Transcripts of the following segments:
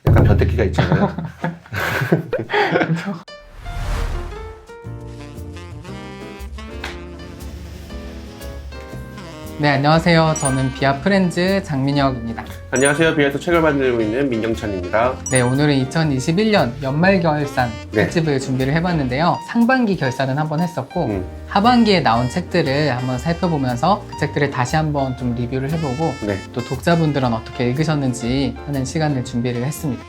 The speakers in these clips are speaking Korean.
약간 변태기가 있잖아요. 네, 안녕하세요. 저는 비아 프렌즈 장민혁입니다. 안녕하세요. 비에서 책을 만들고 있는 민경찬입니다. 네, 오늘은 2021년 연말 결산 네. 특집을 준비를 해봤는데요. 상반기 결산은 한번 했었고 하반기에 나온 책들을 한번 살펴보면서 그 책들을 다시 한번 좀 리뷰를 해보고 네. 또 독자분들은 어떻게 읽으셨는지 하는 시간을 준비를 했습니다.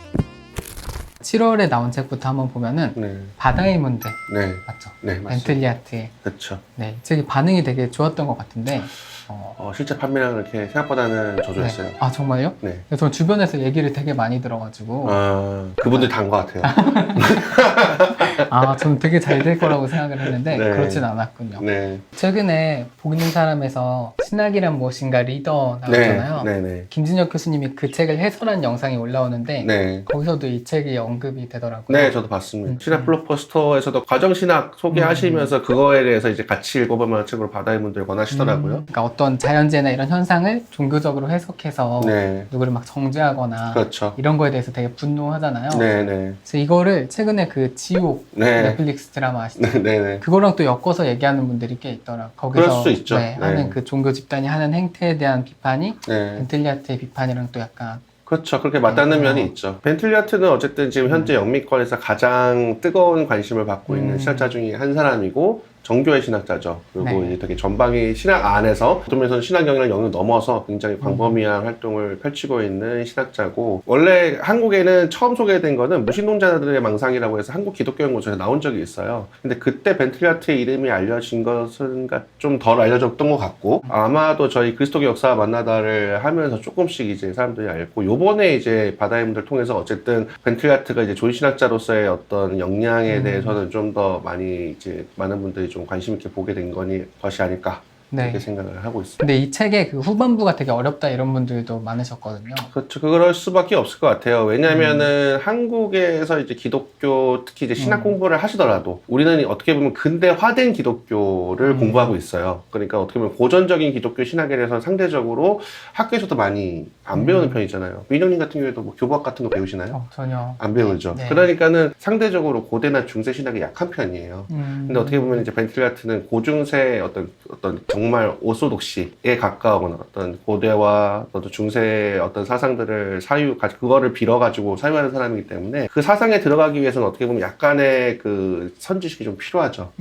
7월에 나온 책부터 한번 보면은 네. 바다의 문들 네. 맞죠? 네, 맞습니다. 벤틀리아트의 그렇죠. 네, 이 책이 반응이 되게 좋았던 것 같은데 실제 판매량은 이렇게 생각보다는 저조했어요. 아 정말요? 네. 저는 주변에서 얘기를 되게 많이 들어가지고 그분들 단 것 같아요. 저는 되게 잘 될 거라고 생각을 했는데 네. 그렇진 않았군요. 네. 최근에 보는 사람에서 신학이란 무엇인가 리더 나왔잖아요. 네. 네. 김진혁 교수님이 그 책을 해설한 영상이 올라오는데 네. 거기서도 이 책이 언급이 되더라고요. 네, 저도 봤습니다. 신학 블록버스터에서도 과정신학 소개하시면서 그거에 대해서 이제 같이 읽어볼 만한 책으로 바다의 문들을 권하시더라고요. 그러니까 어떤 자연재해나 이런 현상을 종교적으로 해석해서 네. 누구를 막 정죄하거나 그렇죠. 이런 거에 대해서 되게 분노하잖아요. 네, 네. 그래서 이거를 최근에 그 지옥 네. 넷플릭스 드라마 아시죠? 네, 네. 그거랑 또 엮어서 얘기하는 분들이 꽤 있더라고요. 거기서 그럴 수 있죠. 네, 네. 하는 그 종교 집단이 하는 행태에 대한 비판이 네. 벤틀리아트의 비판이랑 또 약간 그렇죠. 그렇게 맞닿는 면이 있죠. 벤틀리아트는 어쨌든 지금 현재 영미권에서 가장 뜨거운 관심을 받고 있는 신학자 중에 한 사람이고 정교의 신학자죠. 그리고 네. 이제 되게 전방위 신학 안에서 어쩌면서 신학 영역을 영역 넘어서 굉장히 광범위한 활동을 펼치고 있는 신학자고, 원래 한국에는 처음 소개된 거는 무신론자들의 망상이라고 해서 한국 기독교연구소에서 나온 적이 있어요. 근데 그때 벤틀리아트의 이름이 알려진 것은 좀 덜 알려졌던 것 같고, 아마도 저희 그리스도교 역사와 만나다를 하면서 조금씩 이제 사람들이 알고, 요번에 이제 바다의 문들 통해서 어쨌든 벤틀리아트가 이제 조신학자로서의 어떤 역량에 대해서는 좀 더 많이 이제 많은 분들이 좀 관심 있게 보게 된 것이 아닐까, 네. 그렇게 생각을 하고 있습니다. 근데 이 책의 그 후반부가 되게 어렵다 이런 분들도 많으셨거든요. 그렇죠. 그럴 수밖에 없을 것 같아요. 왜냐면은 한국에서 이제 기독교, 특히 이제 신학 공부를 하시더라도 우리는 어떻게 보면 근대화된 기독교를 공부하고 있어요. 그러니까 어떻게 보면 고전적인 기독교 신학에 대해서 상대적으로 학교에서도 많이 안 배우는 편이잖아요. 민영님 같은 경우에도 뭐 교부학 같은 거 배우시나요? 전혀 안 배우죠. 네. 그러니까는 상대적으로 고대나 중세 신학이 약한 편이에요. 근데 어떻게 보면 이제 벤틀리아트는 고중세 어떤 정말 오소독시에 가까운 어떤 고대와 어떤 중세의 어떤 사상들을 그거를 빌어가지고 사유하는 사람이기 때문에 그 사상에 들어가기 위해서는 어떻게 보면 약간의 그 선지식이 좀 필요하죠.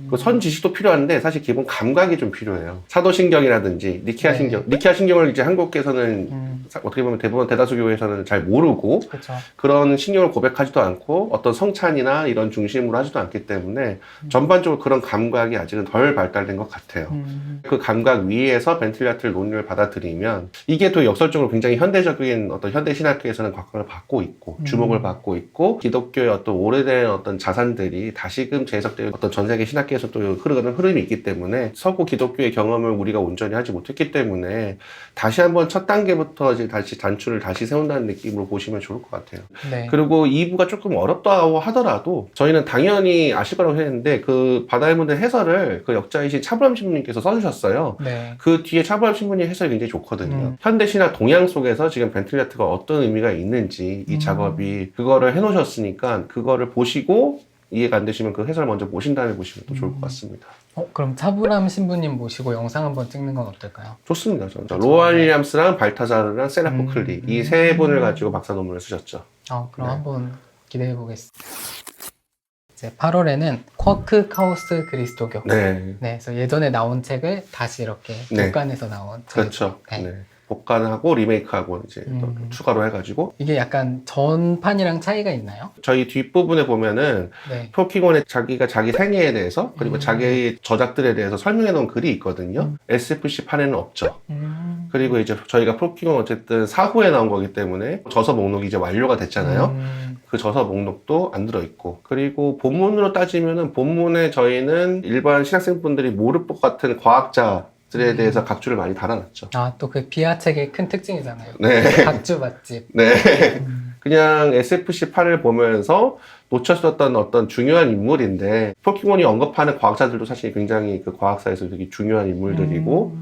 그 선지식도 필요한데 사실 기본 감각이 좀 필요해요. 사도신경이라든지 니케아신경, 네. 니케아신경을 이제 한국에서는 어떻게 보면 대부분 대다수 교회에서는 잘 모르고 그렇죠. 그런 신경을 고백하지도 않고 어떤 성찬이나 이런 중심으로 하지도 않기 때문에 전반적으로 그런 감각이 아직은 덜 발달된 것 같아요. 그 감각 위에서 벤틀리아트의 논리를 받아들이면 이게 또 역설적으로 굉장히 현대적인 어떤 현대 신학계에서는 각광을 받고 있고 주목을 받고 있고, 기독교의 어떤 오래된 어떤 자산들이 다시금 재해석되는 어떤 전 세계 신학계에서 또 흐르는 흐름이 있기 때문에 서구 기독교의 경험을 우리가 온전히 하지 못했기 때문에 다시 한번 첫 단계부터 이제 다시 단추를 다시 세운다는 느낌으로 보시면 좋을 것 같아요. 네. 그리고 2부가 조금 어렵다고 하더라도 저희는 당연히 아실 거라고 했는데 그 바다의 문들 해설을 그 역자이신 차브람 신부님께서 써주셨어요. 네. 그 뒤에 차브람 신부님 해설이 굉장히 좋거든요. 현대신학 동양 속에서 지금 벤틀리아트가 어떤 의미가 있는지 이 작업이 그거를 해놓으셨으니까 그거를 보시고 이해가 안 되시면 그 해설 먼저 보신 다음에 보시면 또 좋을 것 같습니다. 그럼 차브람 신부님 모시고 영상 한번 찍는 건 어떨까요? 좋습니다. 저는 로안 윌리엄스랑 발타자르랑 세라포 클리 이 세 분을 가지고 박사 논문을 쓰셨죠. 그럼 네. 한번 기대해 보겠습니다. 이제 8월에는 쿼크 카오스 그리스도교. 네. 그래서 예전에 나온 책을 다시 이렇게 네. 복간해서 나온 책. 그렇죠. 네. 네. 복간하고 리메이크하고 이제 또 추가로 해가지고 이게 약간 전판이랑 차이가 있나요? 저희 뒷부분에 보면은 네. 프로키곤에 자기가 자기 생애에 대해서 그리고 자기 저작들에 대해서 설명해 놓은 글이 있거든요. SFC판에는 없죠. 그리고 이제 저희가 프로키곤 어쨌든 사후에 나온 거기 때문에 저서 목록이 이제 완료가 됐잖아요. 그 저서 목록도 안 들어있고, 그리고 본문으로 따지면은 본문에 저희는 일반 신학생분들이 모를 것 같은 과학자들에 대해서 각주를 많이 달아놨죠. 또 그 비아 책의 큰 특징이잖아요. 네. 각주 맛집. 네. 그냥 SFC8을 보면서 놓쳤었던 어떤 중요한 인물인데, 포켓몬이 언급하는 과학자들도 사실 굉장히 그 과학사에서 되게 중요한 인물들이고,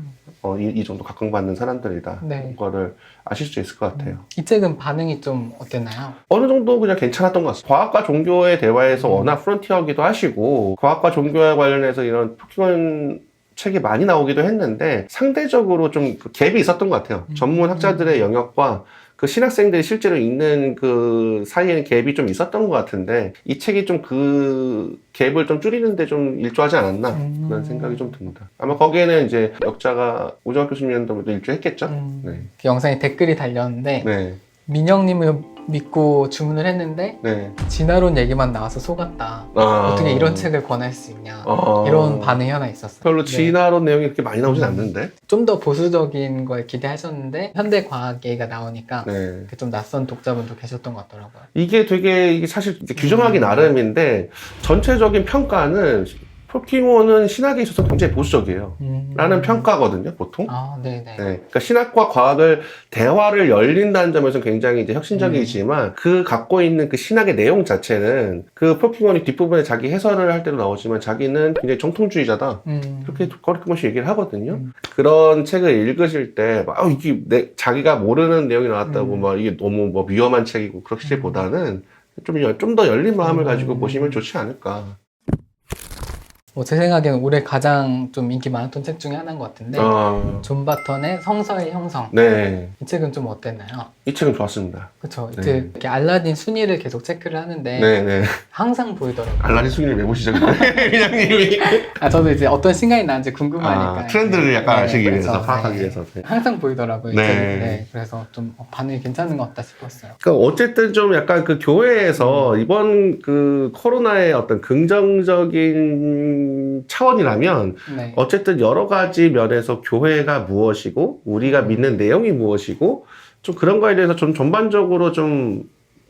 이 정도 각광받는 사람들이다. 네. 그거를 아실 수 있을 것 같아요. 이 책은 반응이 좀 어땠나요? 어느 정도 그냥 괜찮았던 것 같습니다. 과학과 종교의 대화에서 워낙 프론티어기도 하시고 과학과 종교에 관련해서 이런 포켓몬 책이 많이 나오기도 했는데 상대적으로 좀 그 갭이 있었던 것 같아요. 전문 학자들의 영역과 그 신학생들이 실제로 읽는 그 사이에는 갭이 좀 있었던 것 같은데 이 책이 좀 그 갭을 좀 줄이는데 좀 일조하지 않았나 그런 생각이 좀 듭니다. 아마 거기에는 이제 역자가 오정학 교수님도 일조했겠죠. 네. 그 영상에 댓글이 달렸는데 네. 민영님을 믿고 주문을 했는데 네. 진화론 얘기만 나와서 속았다. 어떻게 이런 책을 권할 수 있냐. 이런 반응이 하나 있었어요. 별로 진화론 내용이 그렇게 많이 나오진 않는데. 좀 더 보수적인 걸 기대하셨는데 현대 과학 얘기가 나오니까 네. 좀 낯선 독자분도 계셨던 것 같더라고요. 이게 사실 이제 규정하기 나름인데 전체적인 평가는 포켓몬은 신학에 있어서 굉장히 보수적이에요. 라는 평가거든요, 보통. 아, 네네. 네. 그러니까 신학과 과학을 대화를 열린다는 점에서 굉장히 이제 혁신적이지만 그 갖고 있는 그 신학의 내용 자체는 그 포켓몬이 뒷부분에 자기 해설을 할 때도 나오지만 자기는 굉장히 정통주의자다. 그렇게 거리낌없이 얘기를 하거든요. 그런 책을 읽으실 때, 이게 자기가 모르는 내용이 나왔다고 막 이게 너무 뭐 위험한 책이고 그렇기보다는 좀 더 열린 마음을 가지고 보시면 좋지 않을까. 제 생각에는 올해 가장 좀 인기 많았던 책 중에 하나인 것 같은데 존 바턴의 성서의 형성. 네. 이 책은 좀 어땠나요? 이 책은 좋았습니다. 그쵸. 네. 이렇게 알라딘 순위를 계속 체크를 하는데 네네. 항상 보이더라고요. 알라딘 순위를 왜 보시죠? 그냥님이. 저도 이제 어떤 신간이 나는지 궁금하니까. 트렌드를 약간 아시기 위해서, 그렇죠. 파악하기 네. 위해서. 네. 항상 보이더라고요. 이 네. 책이. 네. 그래서 좀 반응이 괜찮은 것 같다 싶었어요. 그러니까 어쨌든 좀 약간 그 교회에서 이번 그 코로나의 어떤 긍정적인 차원이라면 네. 어쨌든 여러 가지 면에서 교회가 무엇이고 우리가 믿는 내용이 무엇이고 좀 그런 거에 대해서 좀 전반적으로 좀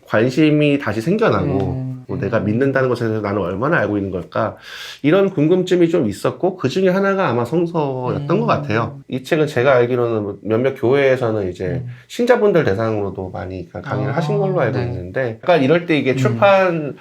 관심이 다시 생겨나고 뭐 내가 믿는다는 것에 대해서 나는 얼마나 알고 있는 걸까 이런 궁금증이 좀 있었고 그 중에 하나가 아마 성서였던 것 같아요. 이 책은 제가 알기로는 몇몇 교회에서는 이제 신자분들 대상으로도 많이 강의를 하신 걸로 알고 네. 있는데 약간 이럴 때 이게 출판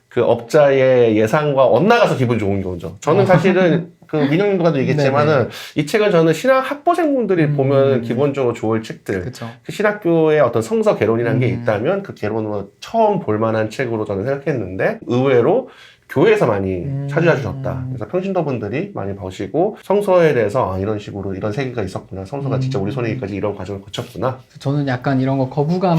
그 업자의 예상과 엇나가서 기분 좋은 거죠. 저는 사실은 그 민영님과도 얘기했지만은 이 책은 저는 신학 학부생분들이 보면 기본적으로 좋을 책들. 그쵸. 그 신학교의 어떤 성서 개론이라는 게 있다면 그 개론으로 처음 볼 만한 책으로 저는 생각했는데 의외로 교회에서 많이 찾아와 주셨다. 그래서 평신도분들이 많이 보시고 성서에 대해서 이런 식으로 이런 세계가 있었구나. 성서가 진짜 우리 손에까지 이런 과정을 거쳤구나. 저는 약간 이런 거 거부감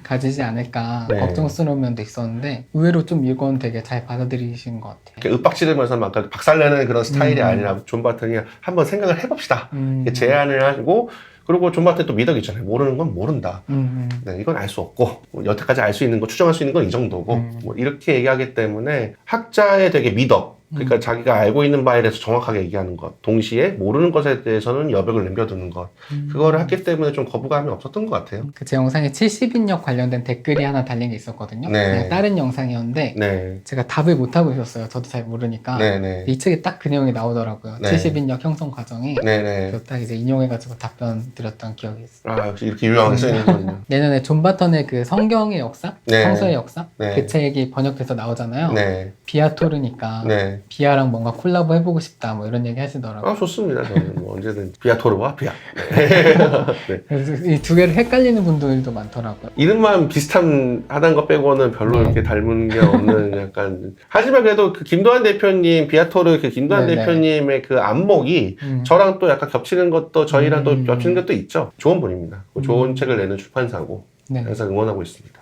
가지지 않을까 네. 걱정스러운 면도 있었는데 의외로 좀 이건 되게 잘 받아들이신 것 같아요. 이렇게 윽박지르면서 막 박살내는 그런 스타일이 아니라 존 바튼이 한번 생각을 해봅시다. 이렇게 제안을 하고 그리고 존 바튼 또 미덕이 있잖아요. 모르는 건 모른다. 네, 이건 알 수 없고 뭐 여태까지 알 수 있는 거 추정할 수 있는 건 이 정도고 뭐 이렇게 얘기하기 때문에 학자의 되게 미덕 그러니까 자기가 알고 있는 바에 대해서 정확하게 얘기하는 것 동시에 모르는 것에 대해서는 여백을 남겨두는 것 그거를 했기 때문에 좀 거부감이 없었던 것 같아요. 제 영상에 70인역 관련된 댓글이 하나 달린 게 있었거든요. 네. 그냥 다른 영상이었는데 네. 제가 답을 못하고 있었어요. 저도 잘 모르니까. 네네. 이 책에 딱 그 내용이 나오더라고요. 네. 70인역 형성 과정이. 네네. 그래서 딱 이제 인용해가지고 답변 드렸던 기억이 있어요. 아, 역시 이렇게 유명하게 쓰이는군요. 내년에 존 바턴의 그 성경의 역사? 네. 성서의 역사? 네. 그 책이 번역돼서 나오잖아요. 네. 비아토르니까 네. 비아랑 뭔가 콜라보 해보고 싶다 뭐 이런 얘기 하시더라고요. 좋습니다. 저는 뭐 언제든 비아토르와 비아. 네. 그래서 이 두 개를 헷갈리는 분들도 많더라고요. 이름만 비슷하다는 것 빼고는 별로 이렇게 닮은 게 없는 약간. 하지만 그래도 그 김도환 대표님, 비아토르 그 김도환 네네. 대표님의 그 안목이 저랑 또 약간 겹치는 것도 저희랑 또 겹치는 것도 있죠. 좋은 분입니다. 좋은 책을 내는 출판사고. 네. 그래서 응원하고 있습니다.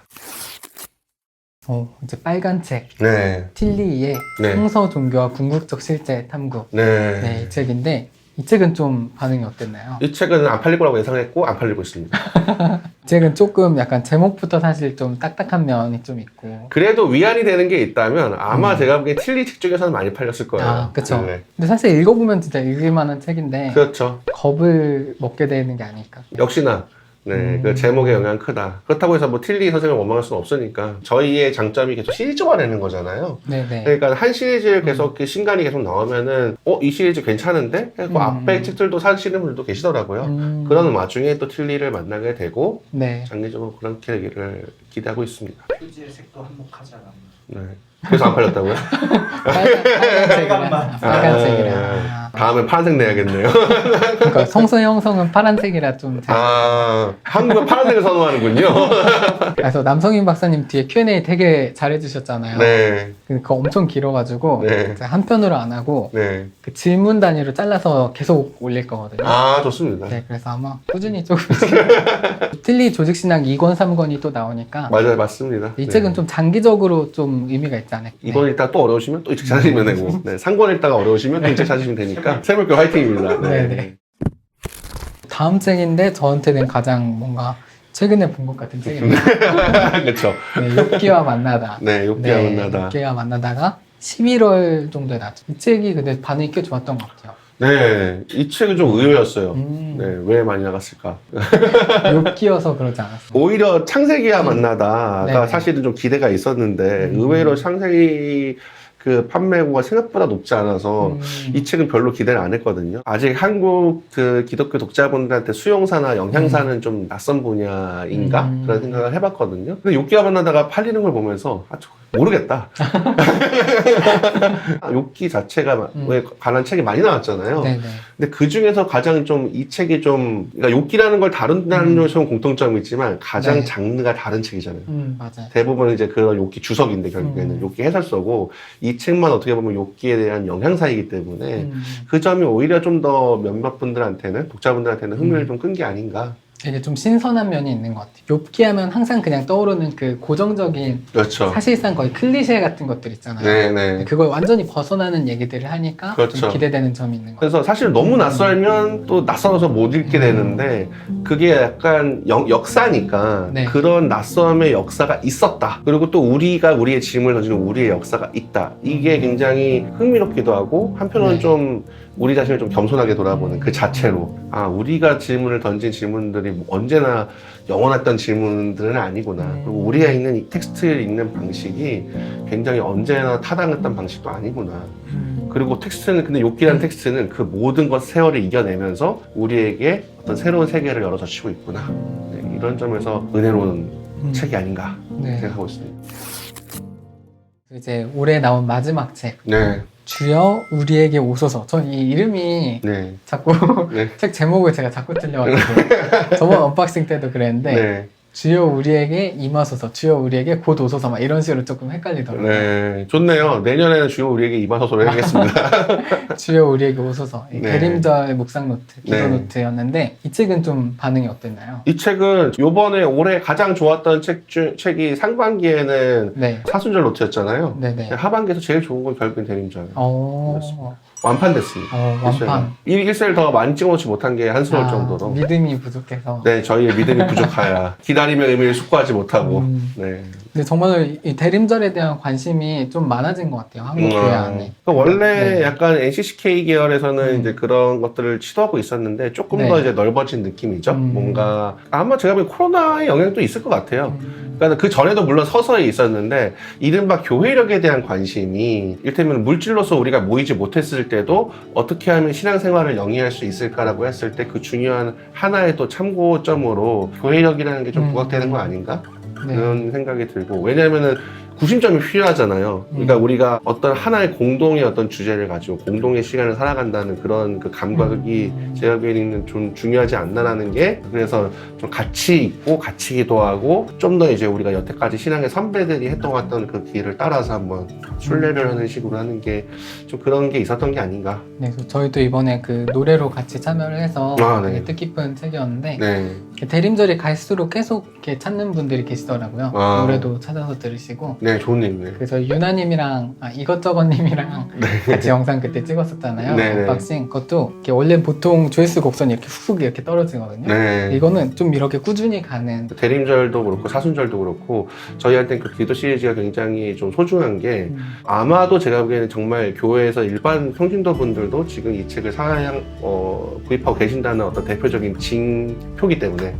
이제 빨간 책. 네. 틸리의 네. 성서 종교와 궁극적 실제 탐구. 네. 네, 이 책인데 이 책은 좀 반응이 어땠나요? 이 책은 안 팔릴 거라고 예상했고 안 팔리고 있습니다. 이 책은 조금 약간 제목부터 사실 좀 딱딱한 면이 좀 있고. 그래도 위안이 되는 게 있다면 아마 제가 보기엔 틸리 책 중에서는 많이 팔렸을 거예요. 아, 그쵸. 네. 근데 사실 읽어보면 진짜 읽을 만한 책인데 그렇죠. 겁을 먹게 되는 게 아닐까. 역시나 네, 그 제목의 영향 크다. 그렇다고 해서 뭐 틸리 선생을 원망할 수는 없으니까 저희의 장점이 계속 시리즈화되는 거잖아요. 네네. 그러니까 한 시리즈를 계속 신간이 계속 나오면은 이 시리즈 괜찮은데? 그 앞에 책들도 사시는 분들도 계시더라고요. 그런 와중에 또 틸리를 만나게 되고 네. 장기적으로 그렇게 얘기를 기대하고 있습니다. 표지의 색도 한몫하지 않았나. 네. 그래서 안 팔렸다고요? 빨간색이라. 다음에 파란색 내야겠네요. 그러니까 성수 형성은 파란색이라 좀. 한국은 파란색을 선호하는군요. 그래서 남성인 박사님 뒤에 Q&A 되게 잘해주셨잖아요. 네. 그거 엄청 길어가지고 네. 제가 한 편으로 안 하고 네. 그 질문 단위로 잘라서 계속 올릴 거거든요. 좋습니다. 네, 그래서 아마 꾸준히 조금씩 틀리 조직신학 2권, 3권이 또 나오니까 맞아요, 맞습니다. 이 책은 네. 좀 장기적으로 좀 의미가 있지 않을까. 이번 읽다가 또 어려우시면 또 이 책 찾으시면 되고, 네. 3권 읽다가 어려우시면 또 이 책 찾으시면 되니까 새물교 화이팅입니다. 네, 네. 다음 책인데 저한테는 가장 뭔가 최근에 본 것 같은 책입니다. 그렇죠. 네, 욕기와 만나다. 네, 욕기와 만나다. 욕기와 만나다가 11월 정도에 나왔죠. 이 책이 근데 반응이 꽤 좋았던 것 같아요. 네, 이 책은 좀 의외였어요. 음. 네, 왜 많이 나갔을까? 욕기여서 그러지 않았어요. 오히려 창세기와 만나다가 네네. 사실은 좀 기대가 있었는데 의외로 창세기 그 판매고가 생각보다 높지 않아서 이 책은 별로 기대를 안 했거든요. 아직 한국 그 기독교 독자분들한테 수용사나 영향사는 좀 낯선 분야인가? 그런 생각을 해봤거든요. 근데 욕기와 만나다가 팔리는 걸 보면서 모르겠다. 욕기 자체가 왜 관한 책이 많이 나왔잖아요. 네네. 근데 그 중에서 가장 좀 이 책이 좀 그러니까 욕기라는 걸 다룬다는 요소는 공통점이 있지만 가장 네. 장르가 다른 책이잖아요. 맞아요. 대부분 이제 그런 욕기 주석인데 결국에는 욕기 해설서고 이 책만 어떻게 보면 욕기에 대한 영향사이기 때문에 그 점이 오히려 좀 더 몇몇 분들한테는 독자분들한테는 흥미를 좀 끈 게 아닌가. 되게 좀 신선한 면이 있는 것 같아요. 욥기 하면 항상 그냥 떠오르는 그 고정적인 그렇죠. 사실상 거의 클리셰 같은 것들 있잖아요. 네네. 그걸 완전히 벗어나는 얘기들을 하니까 그렇죠. 좀 기대되는 점이 있는 것 같아요. 그래서 사실 너무 낯설면 또 낯설어서 못 읽게 되는데 그게 약간 역사니까 네. 그런 낯섦의 역사가 있었다. 그리고 또 우리가 우리의 짐을 던지는 우리의 역사가 있다. 이게 굉장히 흥미롭기도 하고 한편으로는 네. 좀 우리 자신을 좀 겸손하게 돌아보는 그 자체로 우리가 질문을 던진 질문들이 언제나 영원했던 질문들은 아니구나. 그리고 우리가 읽는 이 텍스트를 읽는 방식이 굉장히 언제나 타당했던 방식도 아니구나. 그리고 텍스트는 근데 욕기라는 텍스트는 그 모든 것 세월을 이겨내면서 우리에게 어떤 새로운 세계를 열어젖히고 있구나. 네, 이런 점에서 은혜로운 책이 아닌가 네. 생각하고 있습니다. 이제 올해 나온 마지막 책 네, 주여 우리에게 오소서. 전 이 이름이 네, 자꾸 네. 책 제목을 제가 자꾸 틀려가지고 저번 언박싱 때도 그랬는데 네, 주여 우리에게 임하소서, 주여 우리에게 곧 오소서 막 이런 식으로 조금 헷갈리더라고요. 네, 좋네요. 내년에는 주요 우리에게 임하소서로 해야겠습니다. 주여 우리에게 오소서. 이 네. 대림자의 묵상 노트, 기도 네. 노트였는데 이 책은 좀 반응이 어땠나요? 이 책은 요번에 올해 가장 좋았던 책이 상반기에는 네, 사순절 노트였잖아요. 네네. 하반기에서 제일 좋은 건 결국엔 대림자예요. 완판됐습니다. 완판. 1셀 더 많이 찍어놓지 못한 게 한스러울 정도로. 믿음이 부족해서. 네, 저희의 믿음이 부족하여 기다림의 의미를 숙고하지 못하고. 네. 근데 정말 이 대림절에 대한 관심이 좀 많아진 것 같아요. 한국 교회 안에. 그러니까 원래 네. 약간 NCCK 계열에서는 이제 그런 것들을 시도하고 있었는데 조금 네. 더 이제 넓어진 느낌이죠. 뭔가 아마 제가 보기엔 코로나의 영향도 있을 것 같아요. 그러니까 그 전에도 물론 서서히 있었는데 이른바 교회력에 대한 관심이 이를테면 물질로서 우리가 모이지 못했을 때도 어떻게 하면 신앙생활을 영위할 수 있을까라고 했을 때 그 중요한 하나의 또 참고점으로 교회력이라는 게 좀 부각되는 거 아닌가? 네. 그런 생각이 들고 왜냐면은 구심점이 필요하잖아요. 그러니까 우리가 어떤 하나의 공동의 어떤 주제를 가지고 공동의 시간을 살아간다는 그런 그 감각이 제가 보기에는 좀 중요하지 않나라는 게 그래서 좀 같이 있고 같이 기도하고 좀 더 이제 우리가 여태까지 신앙의 선배들이 했던 그 길을 따라서 한번 순례를 하는 식으로 하는 게 좀 그런 게 있었던 게 아닌가. 네, 그래서 저희도 이번에 그 노래로 같이 참여를 해서 네. 되게 뜻깊은 책이었는데 네. 이렇게 대림절이 갈수록 계속 이렇게 찾는 분들이 계시더라고요. 노래도 찾아서 들으시고. 네, 좋은 일이네. 그래서 유나님이랑 이것저것님이랑 같이 영상 그때 찍었었잖아요. 네, 네. 언박싱. 그것도 이렇게 원래 보통 조회수 곡선이 이렇게 훅훅 이렇게 떨어지거든요. 네. 이거는 좀 이렇게 꾸준히 가는. 대림절도 그렇고 사순절도 그렇고 저희한테는 그 기도 시리즈가 굉장히 좀 소중한 게 아마도 제가 보기에는 정말 교회에서 일반 평신도 분들도 지금 이 책을 구입하고 계신다는 어떤 대표적인 징표기 때문에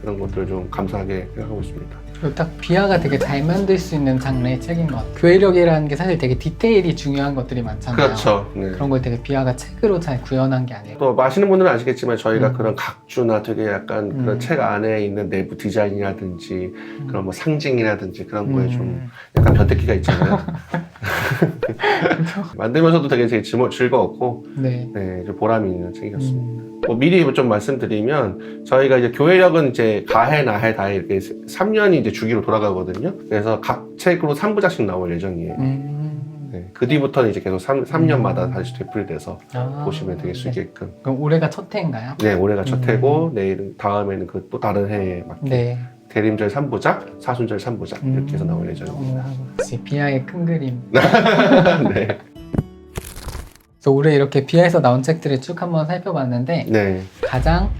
그런 것들을 좀 감사하게 생각하고 있습니다. 그리고 딱 비하가 되게 잘 만들 수 있는 장르의 책인 것 같아요. 교회력이라는 게 사실 되게 디테일이 중요한 것들이 많잖아요. 그렇죠. 네. 그런 걸 되게 비하가 책으로 잘 구현한 게 아니에요. 또 아시는 분들은 아시겠지만 저희가 그런 각주나 되게 약간 그런 음. 책 안에 있는 내부 디자인이라든지 그런 뭐 상징이라든지 그런 거에 좀 음. 약간 변태기가 있잖아요. 만들면서도 되게 즐거웠고 네. 네, 좀 보람이 있는 책이었습니다. 음. 뭐 미리 좀 말씀드리면 저희가 이제 교회력은 이제 가해, 나해, 다해 이렇게 3년이 이제 주기로 돌아가거든요. 그래서 각 책으로 3부작씩 나올 예정이에요. 네, 그 뒤부터는 이제 계속 3년마다 다시 되풀이돼서 아. 보시면 될 수 네. 있게끔. 그럼 올해가 첫 해인가요? 네, 올해가 첫 해고 내일은 다음에는 그 또 다른 해에 맞게 네. 대림절 3부작, 사순절 3부작 이렇게 해서 나올 예정입니다. 역시 비하의 큰 그림. 네. 그래서 올해 이렇게 비하에서 나온 책들을 쭉 한번 살펴봤는데 네. 가장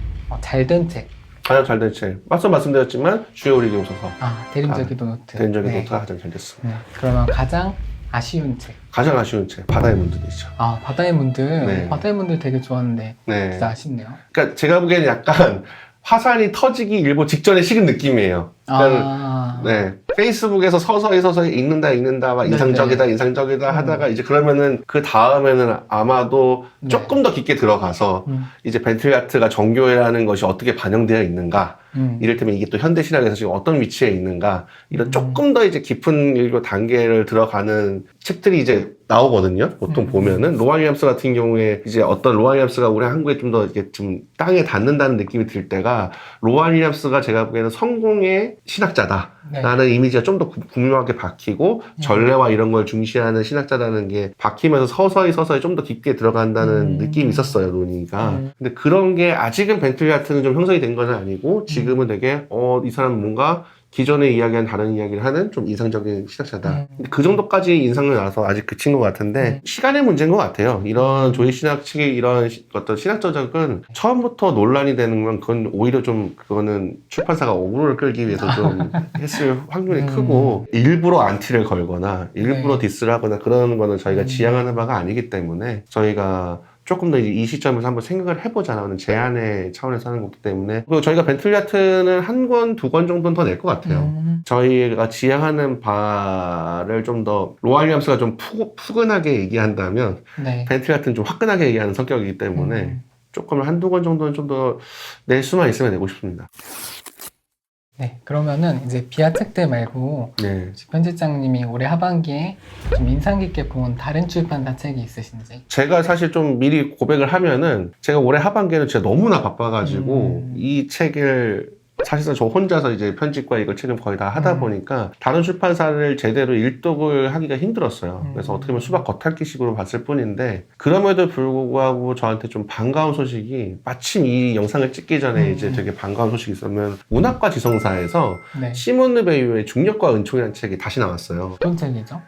잘 된 책. 가장 잘 된 책. 앞서 말씀드렸지만 주요 우리 교서서 대림절 기도 노트. 대림절 네. 기도가 가장 잘 됐습니다. 네. 그러면 가장 아쉬운 책. 가장 아쉬운 책, 바다의 문들이죠. 바다의 문들. 네. 바다의 문들 되게 좋았는데 네. 진짜 아쉽네요. 그러니까 제가 보기에는 약간 화산이 터지기 일보 직전에 식은 느낌이에요. 그러니까 네. 페이스북에서 서서히 읽는다 막 인상적이다 하다가 이제 그러면은 그 다음에는 아마도 네. 조금 더 깊게 들어가서 이제 벤틀가트가 정교회라는 것이 어떻게 반영되어 있는가, 이를테면 이게 또 현대 신학에서 지금 어떤 위치에 있는가, 이런 조금 더 이제 깊은 일교 단계를 들어가는 책들이 이제 나오거든요. 보통 보면은 로안 윌리엄스 같은 경우에 이제 어떤 로안 윌리엄스가 우리 한국에 좀 더 이렇게 좀 땅에 닿는다는 느낌이 들 때가 로안 윌리엄스가 제가 보기에는 성공의 신학자다라는 이미지가 좀 더 분명하게 박히고 전례와 이런 걸 중시하는 신학자라는 게 박히면서 서서히 좀 더 깊게 들어간다는 느낌이 있었어요, 논의가. 근데 그런 게 아직은 벤틀가트는 좀 형성이 된 건 아니고 지금은 되게 이 사람은 뭔가 기존에 이야기한 다른 이야기를 하는 좀 인상적인 신학자다. 근데 그 정도까지 인상을 나서 아직 그친 것 같은데 시간의 문제인 것 같아요. 이런 조이 신학 측의 이런 어떤 신학 저작은 처음부터 논란이 되는 건 그건 오히려 좀 그거는 출판사가 어그로를 끌기 위해서 좀 했을 확률이 크고 일부러 안티를 걸거나 일부러 디스를 하거나 그런 거는 저희가 지향하는 바가 아니기 때문에 저희가 조금 더 이 시점에서 한번 생각을 해보자라는 제안의 차원에서 하는 거기 때문에 그리고 저희가 벤틀가트는 한 권, 두 권 정도는 더 낼 것 같아요. 저희가 지향하는 바를 좀 더 로안 윌리엄스가 좀 푸근하게 얘기한다면 벤틀가트는 좀 화끈하게 얘기하는 성격이기 때문에 조금 한두 권 정도는 좀 더 낼 수만 있으면 내고 싶습니다. 네, 그러면은 이제 비하 책들 말고 편집장님이 올해 하반기에 좀 인상 깊게 본 다른 출판사 책이 있으신지? 제가 사실 좀 미리 고백을 하면은 제가 올해 하반기에는 진짜 너무나 바빠가지고 이 책을 사실상 저 혼자서 이제 편집과 이걸 책임 거의 다 하다 보니까 다른 출판사를 제대로 일독을 하기가 힘들었어요. 그래서 어떻게 보면 수박 겉핥기식으로 봤을 뿐인데 그럼에도 불구하고 저한테 좀 반가운 소식이 마침 이 영상을 찍기 전에 이제 되게 반가운 소식이 있었면 문학과 지성사에서 시몬 르베이유의 중력과 은총이라는 책이 다시 나왔어요. 어떤 책이죠?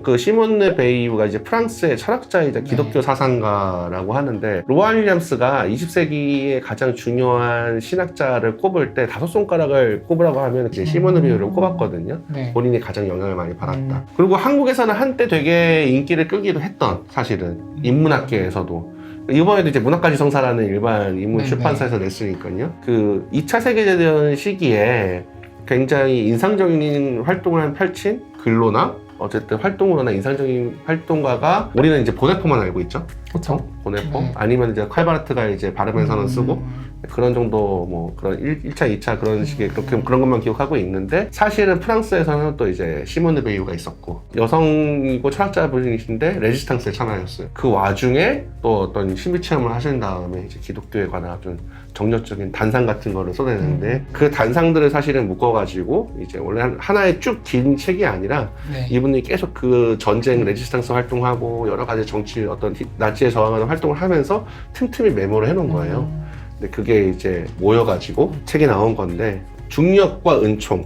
그 시몬 르베이유가 이제 프랑스의 철학자이자 기독교 사상가라고 하는데 로안 윌리엄스가 20세기의 가장 중요한 신학자를 꼽을 때 5손가락을 꼽으라고 하면 이제 시몬 르베이유를 꼽았거든요. 본인이 가장 영향을 많이 받았다. 그리고 한국에서는 한때 되게 인기를 끌기도 했던 사실은 인문학계에서도 이번에도 이제 문학과 지성사라는 일반 인문 출판사에서 냈으니까요. 그 2차 세계대전 시기에 굉장히 인상적인 활동을 펼친 글로나 어쨌든 활동으로나 인상적인 활동가가 우리는 이제 보네포만 알고 있죠. 그렇죠. 보네포 아니면 이제 칼바르트가 이제 발음에서는 쓰고 그런 정도 뭐 그런 1차, 2차 그런 식의 그런 것만 기억하고 있는데 사실은 프랑스에서는 또 이제 시몬 르베이유가 있었고 여성이고 철학자분이신데 레지스탕스에 참여하셨어요. 그 와중에 또 어떤 신비 체험을 하신 다음에 이제 기독교에 관한 아주 정력적인 단상 같은 거를 쏟아내는데 그 단상들을 사실은 묶어가지고 이제 원래 하나의 쭉 긴 책이 아니라 이분이 계속 그 전쟁 레지스탕스 활동하고 여러 가지 정치 어떤 나치에 저항하는 활동을 하면서 틈틈이 메모를 해놓은 거예요. 근데 그게 이제 모여가지고 책이 나온 건데 중력과 은총.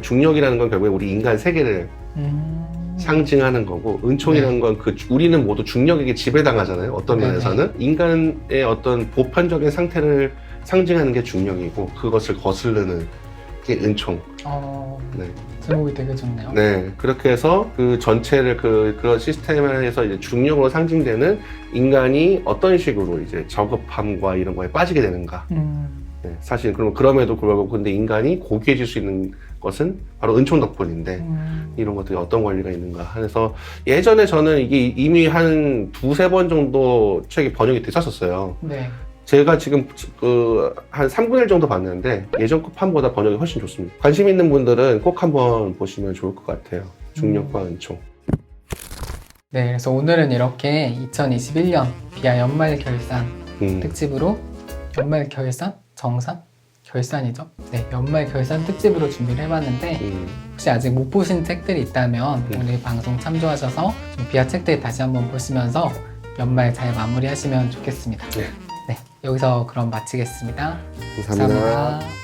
중력이라는 건 결국에 우리 인간 세계를 상징하는 거고 은총이라는 건 그 우리는 모두 중력에게 지배당하잖아요. 어떤 면에서는 인간의 어떤 보편적인 상태를 상징하는 게 중력이고 그것을 거스르는 게 은총. 제목이 되게 좋네요. 네, 그렇게 해서 그 전체를 그런 시스템에서 이제 중력으로 상징되는 인간이 어떤 식으로 이제 저급함과 이런 거에 빠지게 되는가. 네, 사실 그럼에도 불구하고 근데 인간이 고귀해질 수 있는 것은 바로 은총 덕분인데 이런 것들이 어떤 권리가 있는가 해서 예전에 저는 이게 이미 한 두세 번 정도 책이 번역이 됐었어요. 네. 제가 지금 한 3분의 1 정도 봤는데 예전 판보다 번역이 훨씬 좋습니다. 관심 있는 분들은 꼭 한번 보시면 좋을 것 같아요. 중력과 은총. 네, 그래서 오늘은 이렇게 2021년 비아 연말 결산 특집으로 연말 결산? 정산? 결산이죠? 네, 연말 결산 특집으로 준비를 해봤는데 혹시 아직 못 보신 책들이 있다면 오늘 방송 참조하셔서 좀 비아 책들 다시 한번 보시면서 연말 잘 마무리하시면 좋겠습니다. 네. 네, 여기서 그럼 마치겠습니다. 감사합니다. 감사합니다.